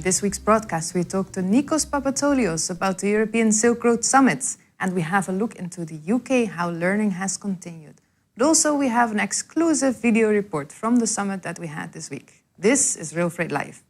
this week's broadcast, we talked to Nikos Papatolios about the European Silk Road Summit, and we have a look into the UK, how learning has continued. But also we have an exclusive video report from the summit that we had this week. This is RailFreight Live.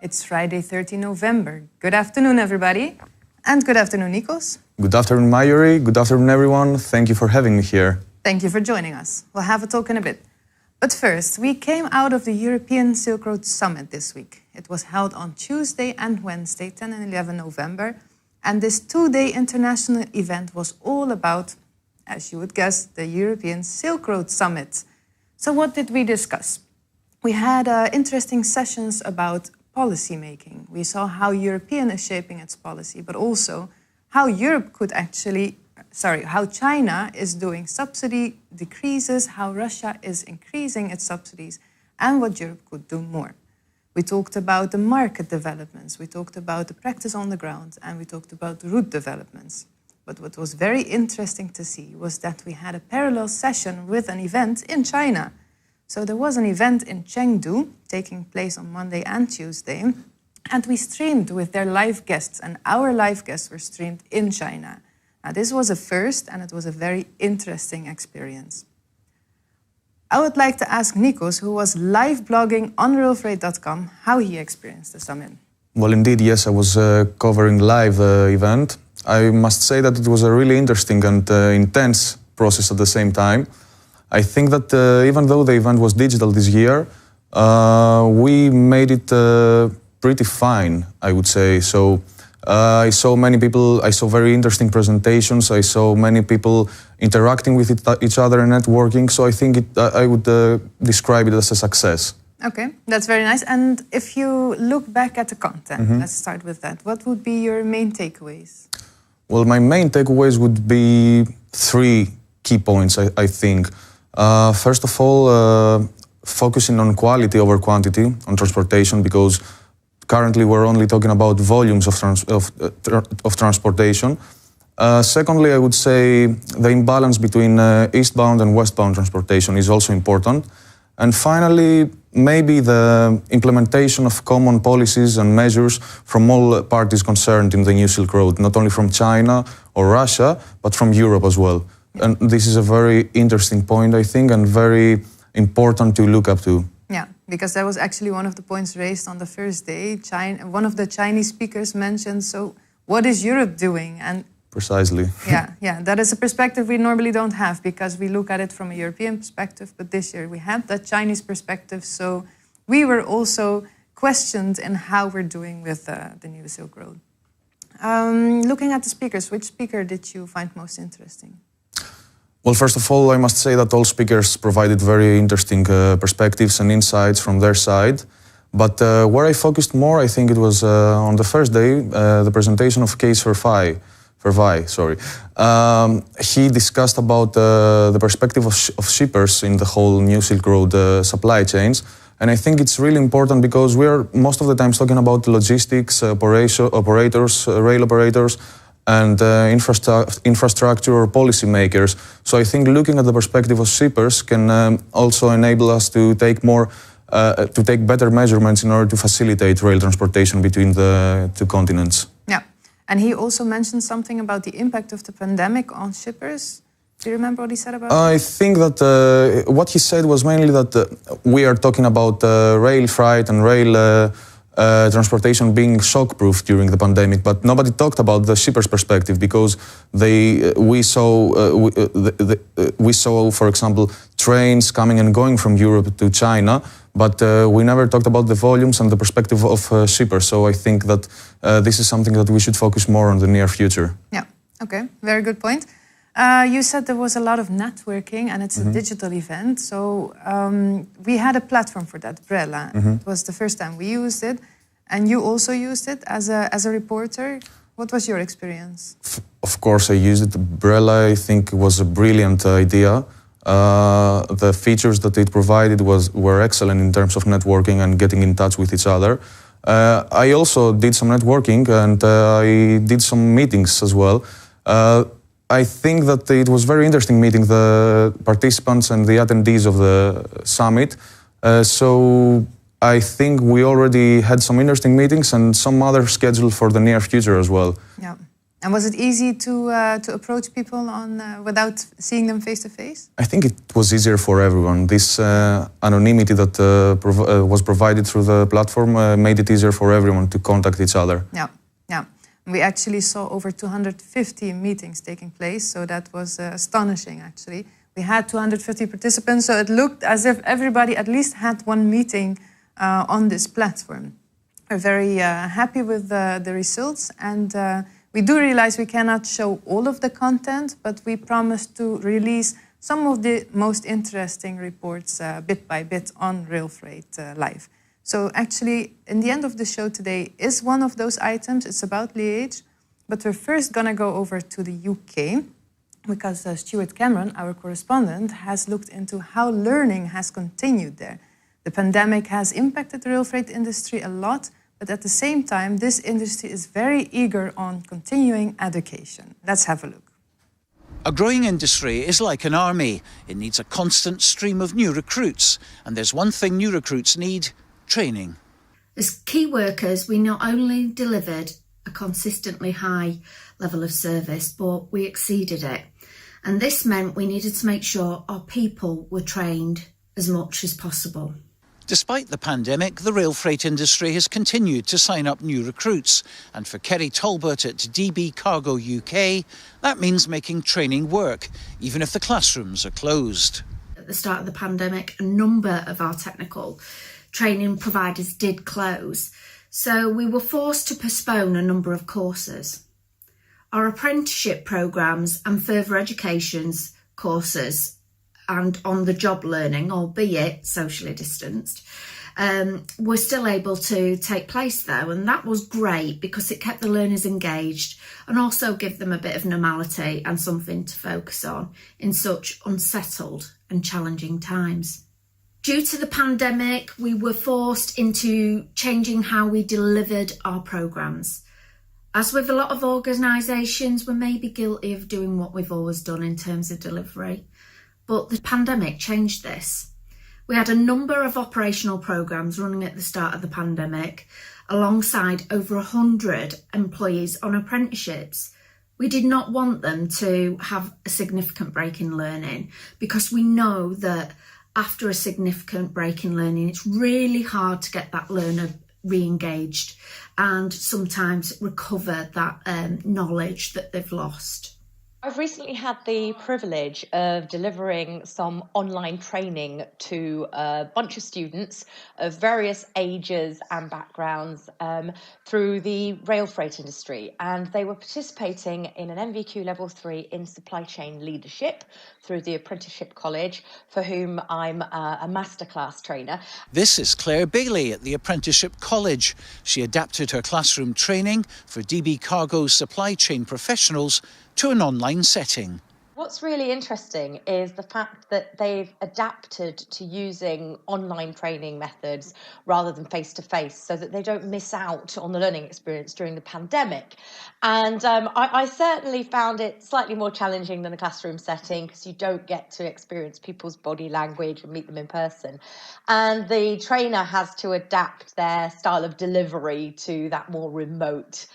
It's Friday, 30 November. Good afternoon, everybody. And good afternoon, Nikos. Good afternoon, Mayuri. Good afternoon, everyone. Thank you for having me here. Thank you for joining us. We'll have a talk in a bit. But first, we came out of the European Silk Road Summit this week. It was held on Tuesday and Wednesday, 10 and 11 November. And this two-day international event was all about, as you would guess, the European Silk Road Summit. So what did we discuss? We had interesting sessions about policy making. We saw how European is shaping its policy, but also how how China is doing subsidy decreases, how Russia is increasing its subsidies, and what Europe could do more. We talked about the market developments, we talked about the practice on the ground, and we talked about the route developments. But what was very interesting to see was that we had a parallel session with an event in China. So there was an event in Chengdu taking place on Monday and Tuesday, and we streamed with their live guests, and our live guests were streamed in China. Now, this was a first, and it was a very interesting experience. I would like to ask Nikos, who was live blogging on RailFreight.com, how he experienced the summit. Well, indeed, yes, I was covering live event. I must say that it was a really interesting and intense process at the same time. I think that even though the event was digital this year, we made it pretty fine, I would say. So I saw many people, I saw very interesting presentations, I saw many people interacting with each other and networking. So I think I would describe it as a success. Okay, that's very nice. And if you look back at the content, let's start with that. What would be your main takeaways? Well, my main takeaways would be three key points, I think. First of all, focusing on quality over quantity on transportation, because currently we're only talking about volumes of transportation. Secondly, I would say the imbalance between eastbound and westbound transportation is also important. And finally, maybe the implementation of common policies and measures from all parties concerned in the new Silk Road, not only from China or Russia, but from Europe as well. And this is a very interesting point, I think, and very important to look up to. Yeah, because that was actually one of the points raised on the first day. One of the Chinese speakers mentioned, so what is Europe doing? And precisely. Yeah, that is a perspective we normally don't have, because we look at it from a European perspective, but this year we had that Chinese perspective, so we were also questioned in how we're doing with the new Silk Road. Looking at the speakers, which speaker did you find most interesting? Well, first of all, I must say that all speakers provided very interesting perspectives and insights from their side. But where I focused more, I think it was on the first day, the presentation of Case Vervai. He discussed about the perspective of shippers in the whole new Silk Road supply chains. And I think it's really important because we are most of the time talking about logistics, operators, rail operators, and infrastructure or policy makers. So I think looking at the perspective of shippers can also enable us to take better measurements in order to facilitate rail transportation between the two continents. Yeah, and he also mentioned something about the impact of the pandemic on shippers. Do you remember what he said about that? I think that what he said was mainly that we are talking about RailFreight and rail transportation being shock-proof during the pandemic, but nobody talked about the shippers' perspective, because we saw, for example, trains coming and going from Europe to China, but we never talked about the volumes and the perspective of shippers. So I think that this is something that we should focus more on in the near future. Yeah, okay, very good point. You said there was a lot of networking, and it's a digital event. So we had a platform for that, Brella. It was the first time we used it, and you also used it as a reporter. What was your experience? Of course, I used it. Brella, I think, was a brilliant idea. The features that it provided were excellent in terms of networking and getting in touch with each other. I also did some networking and I did some meetings as well. I think that it was very interesting meeting the participants and the attendees of the summit. So I think we already had some interesting meetings and some other scheduled for the near future as well. Yeah. And was it easy to approach people without seeing them face to face? I think it was easier for everyone. This anonymity that was provided through the platform made it easier for everyone to contact each other. Yeah, yeah. We actually saw over 250 meetings taking place, so that was astonishing, actually. We had 250 participants, so it looked as if everybody at least had one meeting on this platform. We're very happy with the results, and we do realize we cannot show all of the content, but we promise to release some of the most interesting reports bit by bit on RailFreight Live. So actually, in the end of the show today is one of those items. It's about Liège, but we're first going to go over to the UK because Stuart Cameron, our correspondent, has looked into how learning has continued there. The pandemic has impacted the RailFreight industry a lot, but at the same time, this industry is very eager on continuing education. Let's have a look. A growing industry is like an army. It needs a constant stream of new recruits. And there's one thing new recruits need: training. As key workers, we not only delivered a consistently high level of service, but we exceeded it. And this meant we needed to make sure our people were trained as much as possible. Despite the pandemic, the rail freight industry has continued to sign up new recruits. And for Kerry Talbot at DB Cargo UK, that means making training work, even if the classrooms are closed. At the start of the pandemic, a number of our technical training providers did close, so we were forced to postpone a number of courses. Our apprenticeship programmes and further educations courses and on-the-job learning, albeit socially distanced, were still able to take place though, and that was great because it kept the learners engaged and also give them a bit of normality and something to focus on in such unsettled and challenging times. Due to the pandemic, we were forced into changing how we delivered our programmes. As with a lot of organisations, we're maybe guilty of doing what we've always done in terms of delivery. But the pandemic changed this. We had a number of operational programmes running at the start of the pandemic, alongside over 100 employees on apprenticeships. We did not want them to have a significant break in learning because we know that after a significant break in learning, it's really hard to get that learner re-engaged and sometimes recover that knowledge that they've lost. I've recently had the privilege of delivering some online training to a bunch of students of various ages and backgrounds through the rail freight industry, and they were participating in an NVQ Level 3 in supply chain leadership through the Apprenticeship College, for whom I'm a masterclass trainer. This is Claire Bailey at the Apprenticeship College. She adapted her classroom training for DB Cargo's supply chain professionals to an online setting. What's really interesting is the fact that they've adapted to using online training methods rather than face-to-face, so that they don't miss out on the learning experience during the pandemic. And I certainly found it slightly more challenging than a classroom setting because you don't get to experience people's body language and meet them in person. And the trainer has to adapt their style of delivery to that more remote,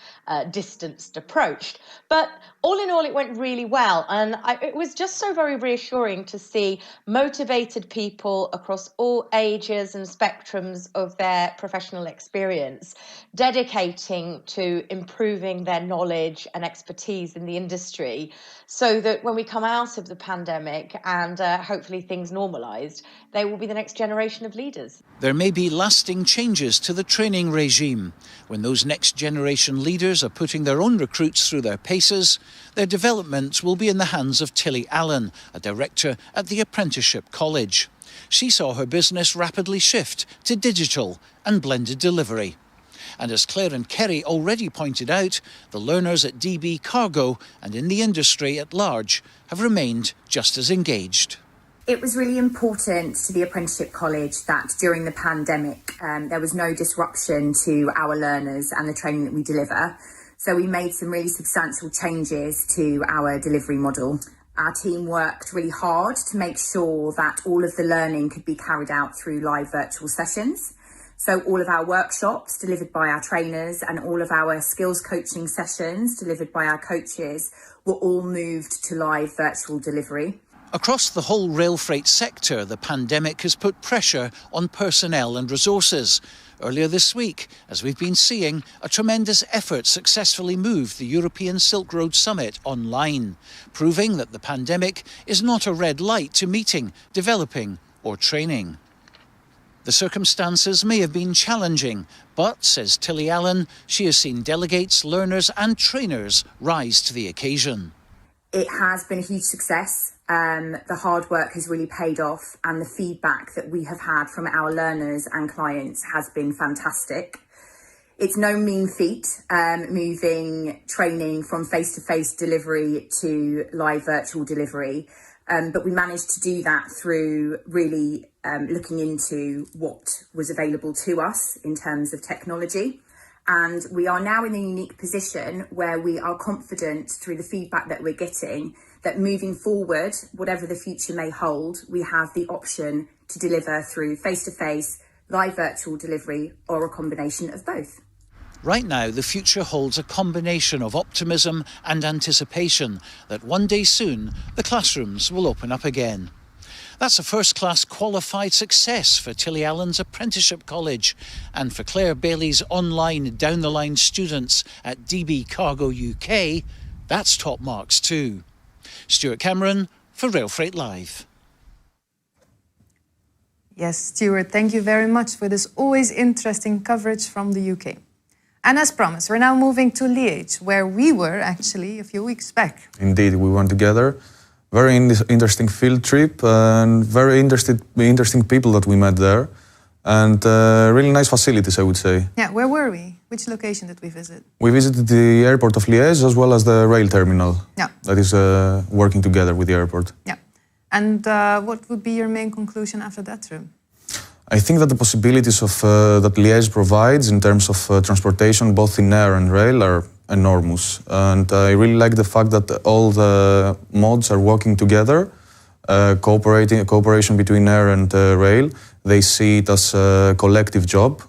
distanced approach. But all in all, it went really well. And it was just so very reassuring to see motivated people across all ages and spectrums of their professional experience dedicating to improving their knowledge and expertise in the industry, so that when we come out of the pandemic and hopefully things normalised, they will be the next generation of leaders. There may be lasting changes to the training regime. When those next generation leaders are putting their own recruits through their paces, their development will be in the hands of Tilly Allen, a director at the Apprenticeship College. She saw her business rapidly shift to digital and blended delivery. And as Claire and Kerry already pointed out, the learners at DB Cargo and in the industry at large have remained just as engaged. It was really important to the Apprenticeship College that during the pandemic there was no disruption to our learners and the training that we deliver. So we made some really substantial changes to our delivery model. Our team worked really hard to make sure that all of the learning could be carried out through live virtual sessions. So all of our workshops delivered by our trainers and all of our skills coaching sessions delivered by our coaches were all moved to live virtual delivery. Across the whole rail freight sector, the pandemic has put pressure on personnel and resources. Earlier this week, as we've been seeing, a tremendous effort successfully moved the European Silk Road Summit online, proving that the pandemic is not a red light to meeting, developing or training. The circumstances may have been challenging, but, says Tilly Allen, she has seen delegates, learners and trainers rise to the occasion. It has been a huge success. The hard work has really paid off and the feedback that we have had from our learners and clients has been fantastic. It's no mean feat moving training from face-to-face delivery to live virtual delivery, but we managed to do that through really looking into what was available to us in terms of technology. And we are now in a unique position where we are confident through the feedback that we're getting that moving forward, whatever the future may hold, we have the option to deliver through face-to-face, live virtual delivery or a combination of both. Right now, the future holds a combination of optimism and anticipation that one day soon the classrooms will open up again. That's a first-class qualified success for Tilly Allen's Apprenticeship College and for Claire Bailey's online down-the-line students at DB Cargo UK. That's top marks too. Stuart Cameron for RailFreight Live. Yes, Stuart, thank you very much for this always interesting coverage from the UK. And as promised, we're now moving to Liège, where we were actually a few weeks back. Indeed, we went together. Very interesting field trip and very interesting people that we met there. And really nice facilities, I would say. Yeah, where were we? Which location did we visit? We visited the airport of Liège as well as the rail terminal. Yeah. That is working together with the airport. Yeah. And what would be your main conclusion after that trip? I think that the possibilities of that Liège provides in terms of transportation, both in air and rail, are enormous. And I really like the fact that all the modes are working together, cooperation between air and rail. They see it as a collective job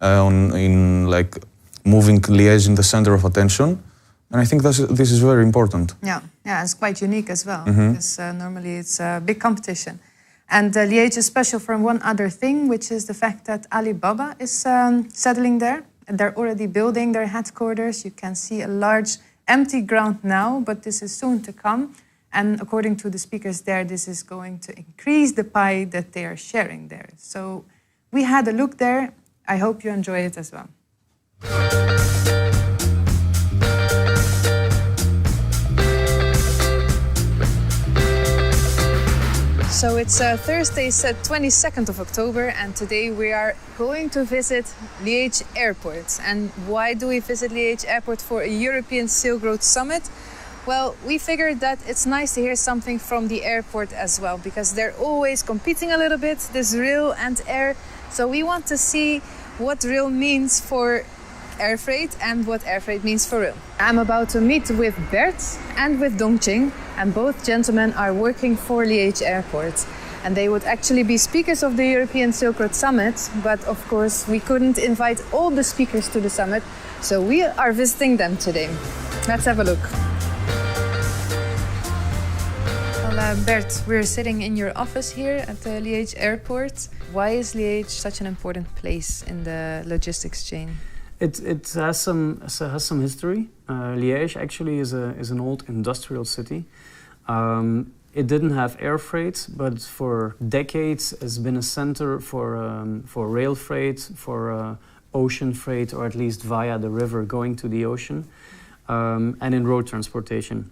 in like moving Liège in the center of attention. And I think this is very important. Yeah, it's quite unique as well, because normally it's a big competition. And Liège is special for one other thing, which is the fact that Alibaba is settling there. And they're already building their headquarters. You can see a large empty ground now, but this is soon to come. And according to the speakers there, this is going to increase the pie that they are sharing there. So we had a look there. I hope you enjoy it as well. So it's Thursday, 22nd of October, and today we are going to visit Liège Airport. And why do we visit Liège Airport for a European Silk Road Summit? Well, we figured that it's nice to hear something from the airport as well, because they're always competing a little bit, this rail and air. So we want to see what rail means for air freight and what air freight means for rail. I'm about to meet with Bert and with Dongqing, and both gentlemen are working for Liège Airport. And they would actually be speakers of the European Silk Road Summit, but of course we couldn't invite all the speakers to the summit, so we are visiting them today. Let's have a look. Well, Bert, we're sitting in your office here at the Liège Airport. Why is Liège such an important place in the logistics chain? It has some history. Liège actually is an old industrial city. It didn't have air freight, but for decades has been a center for rail freight, for ocean freight, or at least via the river going to the ocean, and in road transportation.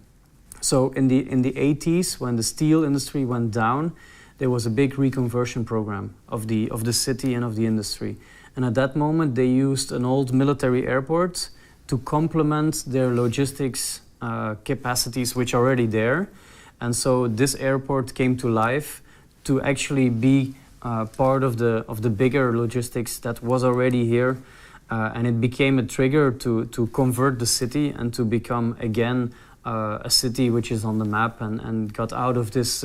So in the 80s, when the steel industry went down, there was a big reconversion program of the city and of the industry. And at that moment, they used an old military airport to complement their logistics capacities, which are already there. And so this airport came to life to actually be part of the bigger logistics that was already here, and it became a trigger to convert the city and to become again a city which is on the map and got out of this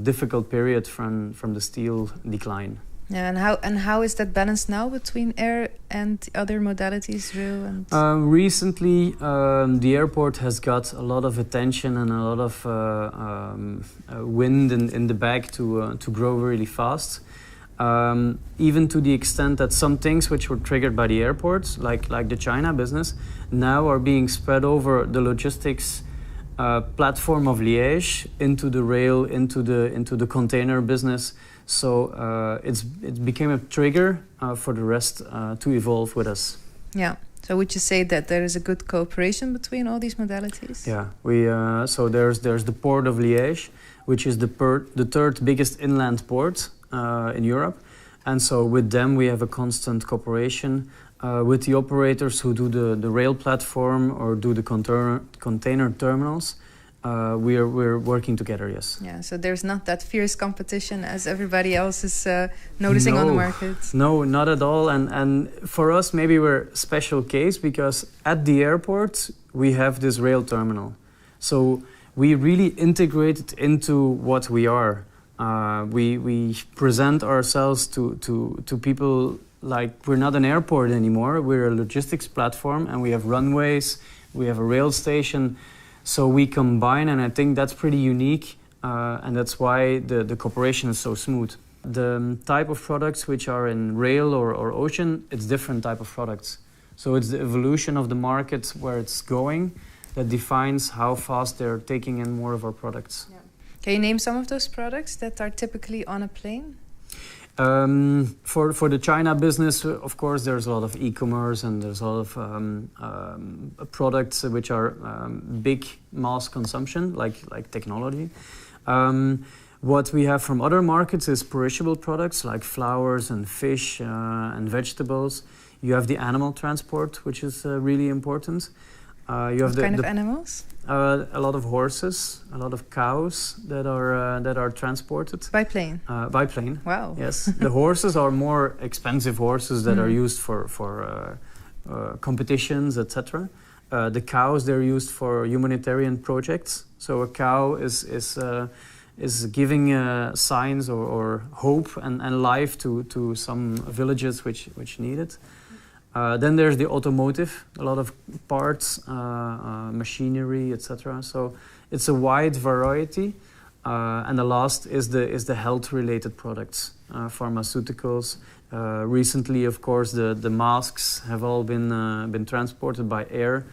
difficult period from the steel decline. Yeah, and how is that balance now between air and the other modalities, rail and? Recently, the airport has got a lot of attention and a lot of wind in the back to grow really fast. Even to the extent that some things which were triggered by the airports, like the China business, now are being spread over the logistics platform of Liège into the rail, into the container business. So it became a trigger for the rest to evolve with us. Yeah. So would you say that there is a good cooperation between all these modalities? Yeah. So there's the port of Liège, which is the third biggest inland port in Europe, and so with them we have a constant cooperation with the operators who do the rail platform or do the container terminals. We're working together, yes. Yeah, so there's not that fierce competition as everybody else is noticing on the market. No, not at all. And for us, maybe we're a special case because at the airport we have this rail terminal. So we really integrate it into what we are. We present ourselves to people like we're not an airport anymore. We're a logistics platform, and we have runways, we have a rail station. So we combine, and I think that's pretty unique, and that's why the cooperation is so smooth. The type of products which are in rail or ocean, it's different type of products. So it's the evolution of the market where it's going that defines how fast they're taking in more of our products. Yeah. Can you name some of those products that are typically on a plane? For the China business, of course, there's a lot of e-commerce and there's a lot of products which are big mass consumption, like technology. What we have from other markets is perishable products like flowers and fish and vegetables. You have the animal transport, which is really important. You have what kind of animals? A lot of horses, a lot of cows that are transported by plane. By plane. Wow. Yes, the horses are more expensive horses that are used for competitions, etc. The cows, they're used for humanitarian projects. So a cow is giving signs or hope and life to some villages which need it. Then there's the automotive, a lot of parts, machinery, etc. So it's a wide variety. And the last is the health-related products, pharmaceuticals. Recently, of course, the masks have all been transported by air.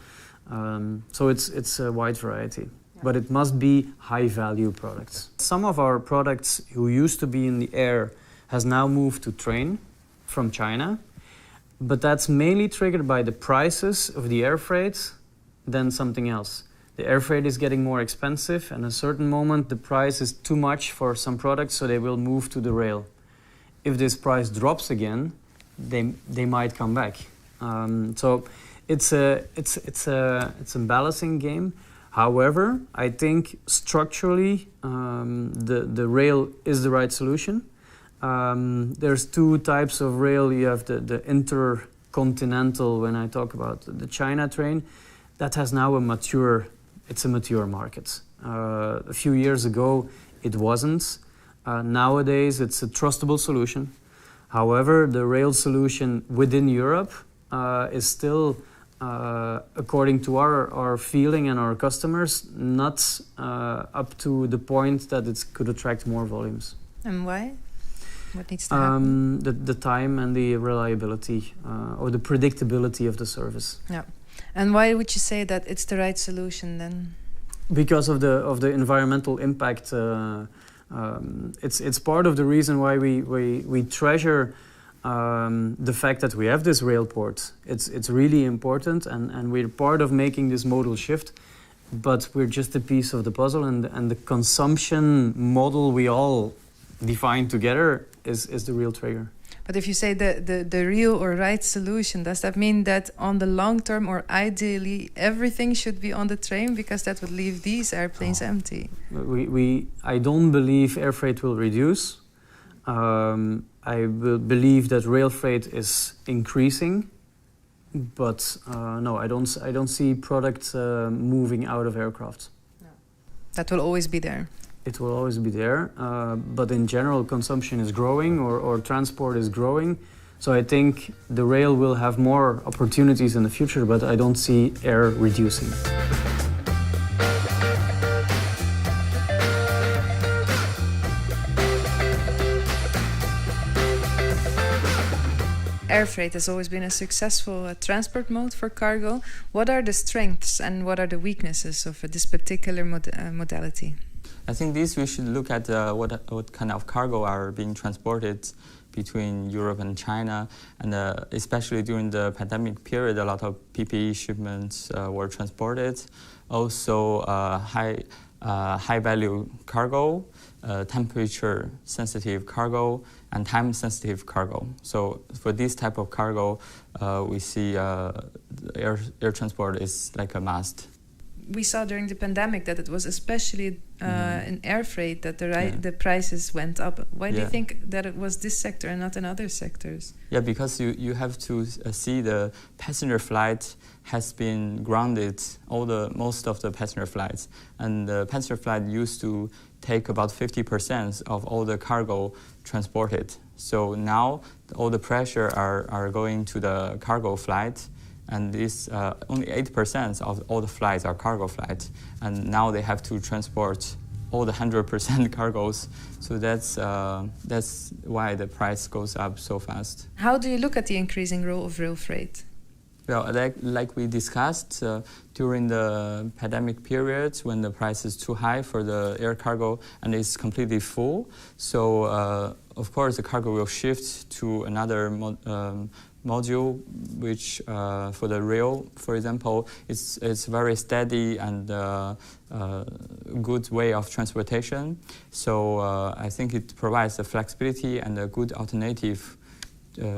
So it's a wide variety. Yeah. But it must be high-value products. Some of our products who used to be in the air has now moved to train from China. But that's mainly triggered by the prices of the air freight than something else. The air freight is getting more expensive, and at a certain moment the price is too much for some products, so they will move to the rail. If this price drops again, they might come back. So it's a balancing game. However, I think structurally the rail is the right solution. There's two types of rail. You have the intercontinental, when I talk about the China train, that has now a mature market. A few years ago, it wasn't. Nowadays, it's a trustable solution. However, the rail solution within Europe is still, according to our feeling and our customers, not up to the point that it could attract more volumes. And why? What needs to happen? The time and the reliability or the predictability of the service. Yeah. And why would you say that it's the right solution then? Because of the environmental impact. It's part of the reason why we treasure the fact that we have this rail port. It's really important, and we're part of making this modal shift. But we're just a piece of the puzzle, and the consumption model we all define together is the real trigger. But if you say the real or right solution, does that mean that on the long term or ideally everything should be on the train, because that would leave these airplanes empty? I don't believe air freight will reduce. I will believe that rail freight is increasing, but no, I don't see product moving out of aircraft. No. That will always be there. It will always be there, but in general, consumption is growing or transport is growing. So I think the rail will have more opportunities in the future, but I don't see air reducing. Air freight has always been a successful transport mode for cargo. What are the strengths and what are the weaknesses of this particular modality? I think we should look at what kind of cargo are being transported between Europe and China, and especially during the pandemic period, a lot of PPE shipments were transported. Also, high value cargo, temperature sensitive cargo, and time sensitive cargo. So for this type of cargo, we see air transport is like a must. We saw during the pandemic that it was especially in air freight that the prices went up. Why do you think that it was this sector and not in other sectors? Yeah, because you have to see the passenger flight has been grounded, most of the passenger flights. And the passenger flight used to take about 50% of all the cargo transported. So now all the pressure are going to the cargo flight. And this only 8% of all the flights are cargo flights, and now they have to transport all the 100% cargoes. So that's why the price goes up so fast. How do you look at the increasing role of rail freight? Well, like we discussed during the pandemic period, when the price is too high for the air cargo and it's completely full, so of course the cargo will shift to another module, which for the rail, for example, it's very steady and good way of transportation. So I think it provides a flexibility and a good alternative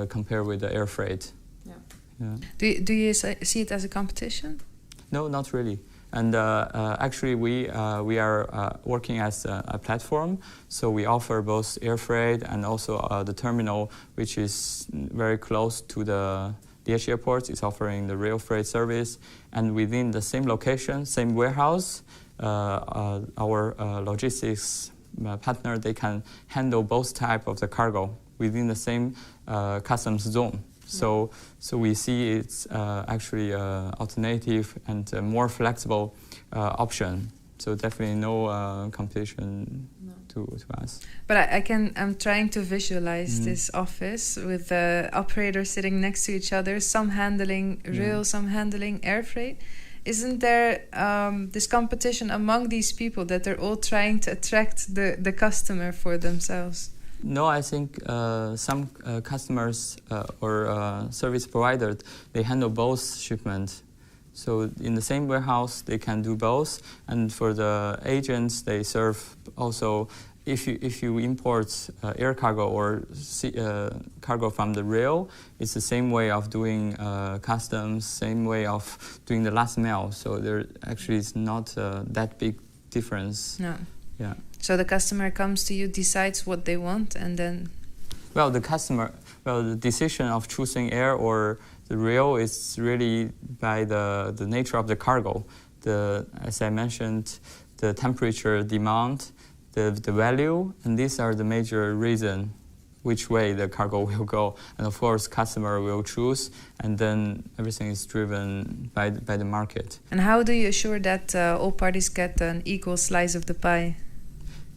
compared with the air freight. Yeah. Do you see it as a competition? No, not really. And actually, we are working as a platform, so we offer both air freight and also the terminal, which is very close to the DH airport. It's offering the rail freight service, and within the same location, same warehouse, our logistics partner, they can handle both type of the cargo within the same customs zone. So we see it's actually an alternative and a more flexible option. So definitely no competition to us. But I'm trying to visualize this office with the operators sitting next to each other, some handling rail, some handling air freight. Isn't there this competition among these people that they're all trying to attract the customer for themselves? No, I think some customers or service providers, they handle both shipments. So in the same warehouse, they can do both. And for the agents, they serve also, if you import air cargo or cargo from the rail, it's the same way of doing customs, same way of doing the last mile. So there actually is not that big difference. No. Yeah. So the customer comes to you, decides what they want, and then... Well, the decision of choosing air or the rail is really by the nature of the cargo. As I mentioned, the temperature, demand, the value, and these are the major reasons which way the cargo will go. And of course, customer will choose, and then everything is driven by the market. And how do you assure that all parties get an equal slice of the pie?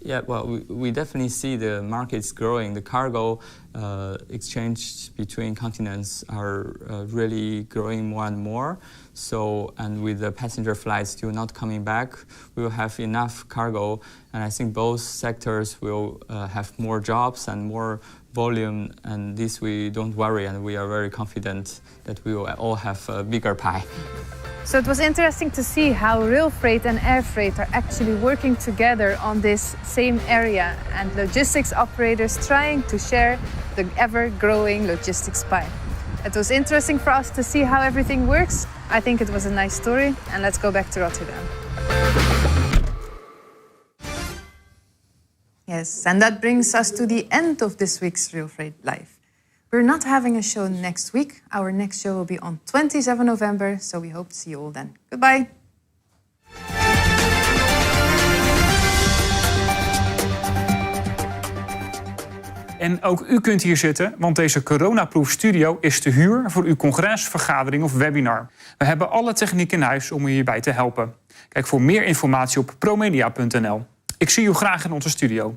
Yeah, well, we definitely see the markets growing. The cargo exchange between continents are really growing more and more. So, and with the passenger flights still not coming back, we will have enough cargo. And I think both sectors will have more jobs and more volume. And this we don't worry, and we are very confident that we will all have a bigger pie. So it was interesting to see how RailFreight and RailFreight are actually working together on this same area, and logistics operators trying to share the ever-growing logistics pie. It was interesting for us to see how everything works. I think it was a nice story, and let's go back to Rotterdam. Yes, and that brings us to the end of this week's RailFreight Live. We're not having a show next week. Our next show will be on 27 November, so we hope to see you all then. Goodbye. En ook u kunt hier zitten, want deze coronaproof studio is te huur voor uw congres, vergadering of webinar. We hebben alle techniek in huis om u hierbij te helpen. Kijk voor meer informatie op promedia.nl. Ik zie u graag in onze studio.